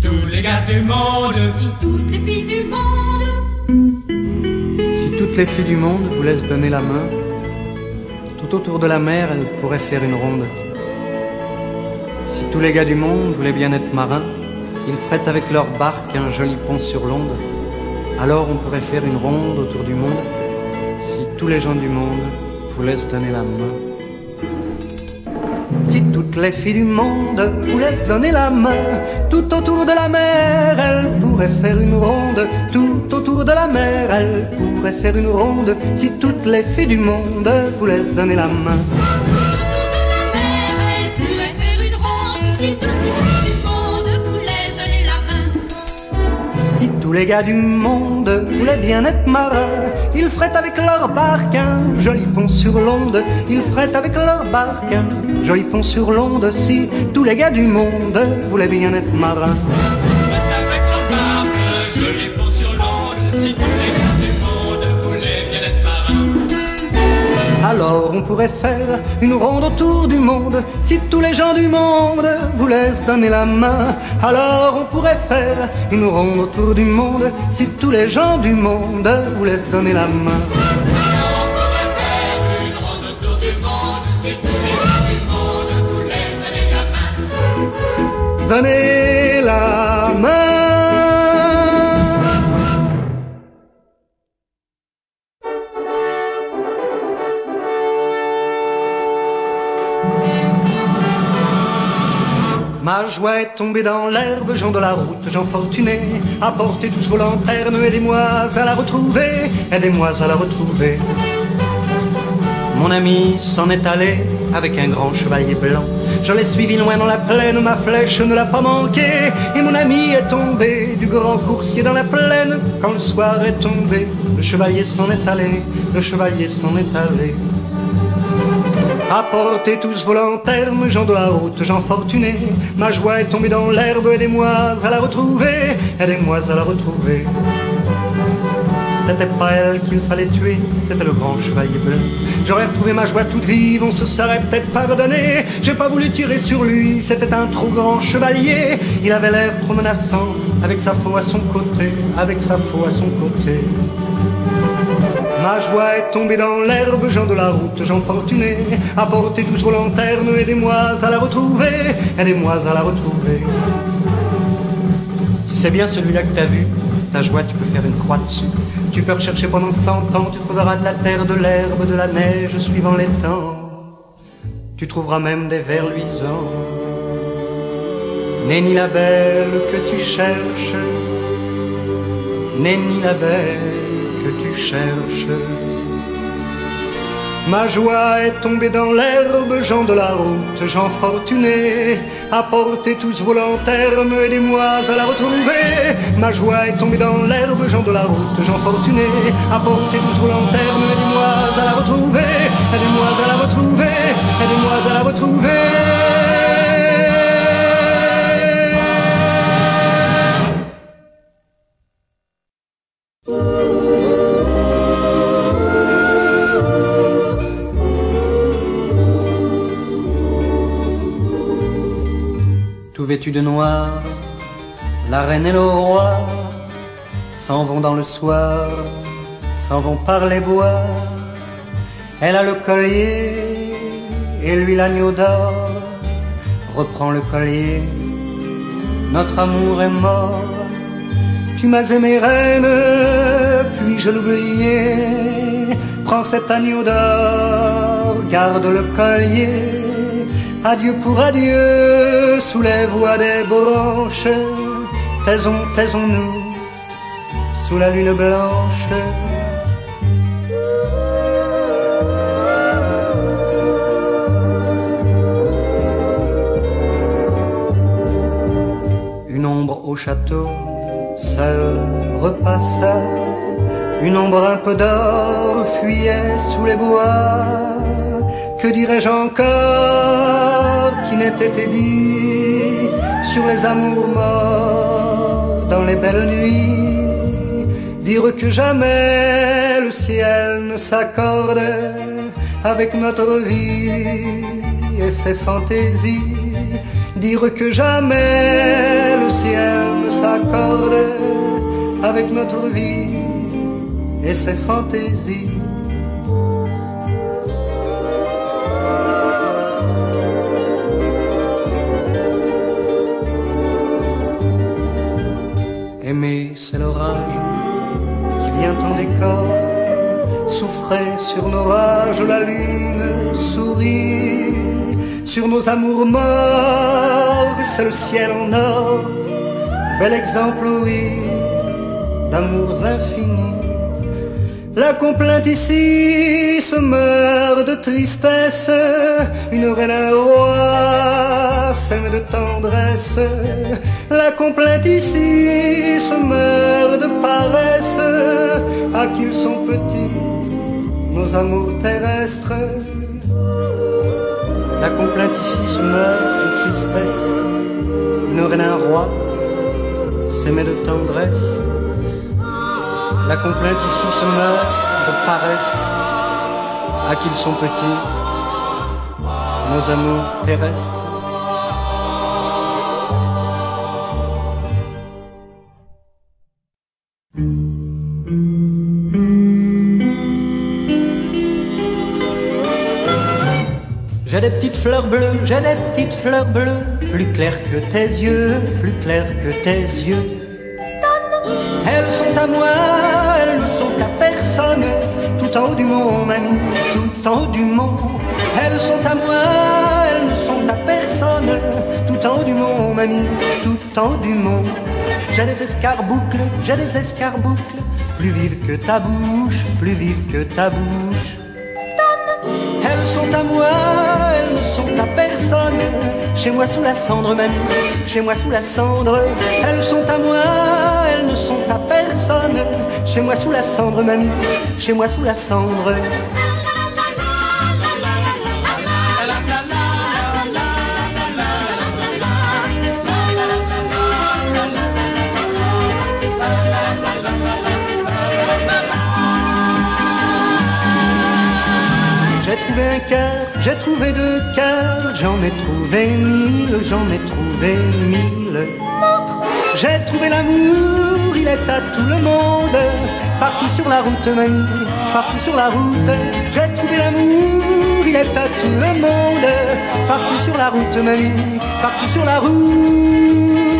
tous les gars du monde, si toutes les filles du monde, si toutes les filles du monde vous laissent donner la main, tout autour de la mer elles pourraient faire une ronde. Si tous les gars du monde voulaient bien être marins, ils feraient avec leur barque un joli pont sur l'onde. Alors on pourrait faire une ronde autour du monde, si tous les gens du monde vous laissent donner la main. Si toutes les filles du monde vous laissent donner la main, tout autour de la mer, elles pourraient faire une ronde. Tout autour de la mer, elles pourraient faire une ronde. Si toutes les filles du monde vous laissent donner la main. Si tous les gars du monde voulaient bien être marins, ils feraient avec leur barque un joli pont sur l'onde. Ils feraient avec leur barque un joli pont sur l'onde. Si tous les gars du monde voulaient bien être marins. avec leur barque un joli pont sur l'onde, si tous les gars du monde voulaient bien être marins. Alors on pourrait faire une ronde autour du monde, si tous les gens du monde vous laissent donner la main. Alors on pourrait faire une ronde autour du monde, si tous les gens du monde vous laissent donner la main. Alors on pourrait faire une ronde autour du monde, si tous les gars du monde vous laissent donner la main. Donnez la main. Ma joie est tombée dans l'herbe, gens de la route, gens fortunés. Apportez tous vos lanternes, aidez-moi à la retrouver, aidez-moi à la retrouver. Mon ami s'en est allé avec un grand chevalier blanc. Je l'ai suivi loin dans la plaine, ma flèche ne l'a pas manqué. Et mon ami est tombé du grand coursier dans la plaine. Quand le soir est tombé, le chevalier s'en est allé, le chevalier s'en est allé. Apportez tous vos lanternes, gens de la route, gens fortunés. Ma joie est tombée dans l'herbe, aidez-moi à la retrouver, aidez-moi à la retrouver. C'était pas elle qu'il fallait tuer, c'était le grand chevalier bleu. J'aurais retrouvé ma joie toute vive, on se serait peut-être pardonné. J'ai pas voulu tirer sur lui, c'était un trop grand chevalier. Il avait l'air trop menaçant, avec sa faux à son côté, avec sa faux à son côté. Ma joie est tombée dans l'herbe, gens de la route, gens fortunés. Apportez tous vos lanternes, aidez-moi à la retrouver, aidez-moi à la retrouver. Si c'est bien celui-là que t'as vu, ta joie tu peux faire une croix dessus. Tu peux rechercher pendant 100 ans, tu trouveras de la terre, de l'herbe, de la neige suivant les temps. Tu trouveras même des vers luisants. N'est ni la belle que tu cherches, n'est ni la belle que tu cherches. Ma joie est tombée dans l'herbe, gens de la route, gens fortunés. Apportez tous vos lanternes, aidez-moi à la retrouver. Ma joie est tombée dans l'herbe, gens de la route, gens fortunés. Apportez tous vos lanternes, aidez-moi à la retrouver, aidez-moi à la retrouver, aidez-moi à la retrouver. Tout vêtus de noir, la reine et le roi s'en vont dans le soir, s'en vont par les bois. Elle a le collier et lui l'agneau d'or. Reprends le collier, notre amour est mort. Tu m'as aimé reine, puis je l'oubliais. Prends cet agneau d'or, garde le collier. Adieu pour adieu, sous les voix des branches, taisons-nous, sous la lune blanche. Une ombre au château, seule repassa. Une ombre un peu d'or fuyait sous les bois. Que dirais-je encore qui n'ait été dit sur les amours morts dans les belles nuits? Dire que jamais le ciel ne s'accorde avec notre vie et ses fantaisies. Dire que jamais le ciel concorde avec notre vie et ses fantaisies. Aimer, c'est l'orage qui vient en décor, souffrait sur nos rages, la lune sourit sur nos amours morts, c'est le ciel en or, bel exemple, oui, d'amours infinis. La complainte ici se meurt de tristesse, une reine, un roi s'aime de tendresse. La complainte ici se meurt de paresse, à qu'ils sont petits nos amours terrestres. La complainte ici se meurt de tristesse, une reine, un roi s'aimait de tendresse. La complainte ici se meurt de paresse, à qu'ils sont petits nos amours terrestres. J'ai des petites fleurs bleues, j'ai des petites fleurs bleues, plus claires que tes yeux, plus claires que tes yeux. Elles sont à moi, elles ne sont à personne, tout en haut du monde, mamie, tout en haut du monde. Elles sont à moi, elles ne sont à personne, tout en haut du monde, mamie, tout en haut du monde. J'ai des escarboucles, plus vives que ta bouche, plus vives que ta bouche. Elles sont à moi, elles ne sont à personne, chez moi sous la cendre, mamie, chez moi sous la cendre. Elles sont à moi, elles ne sont à personne, chez moi sous la cendre, mamie, chez moi sous la cendre. J'ai trouvé un cœur, j'ai trouvé deux cœurs, j'en ai trouvé mille, j'en ai trouvé mille. J'ai trouvé l'amour, il est à tout le monde, partout sur la route, mamie, partout sur la route. J'ai trouvé l'amour, il est à tout le monde, partout sur la route, mamie, partout sur la route.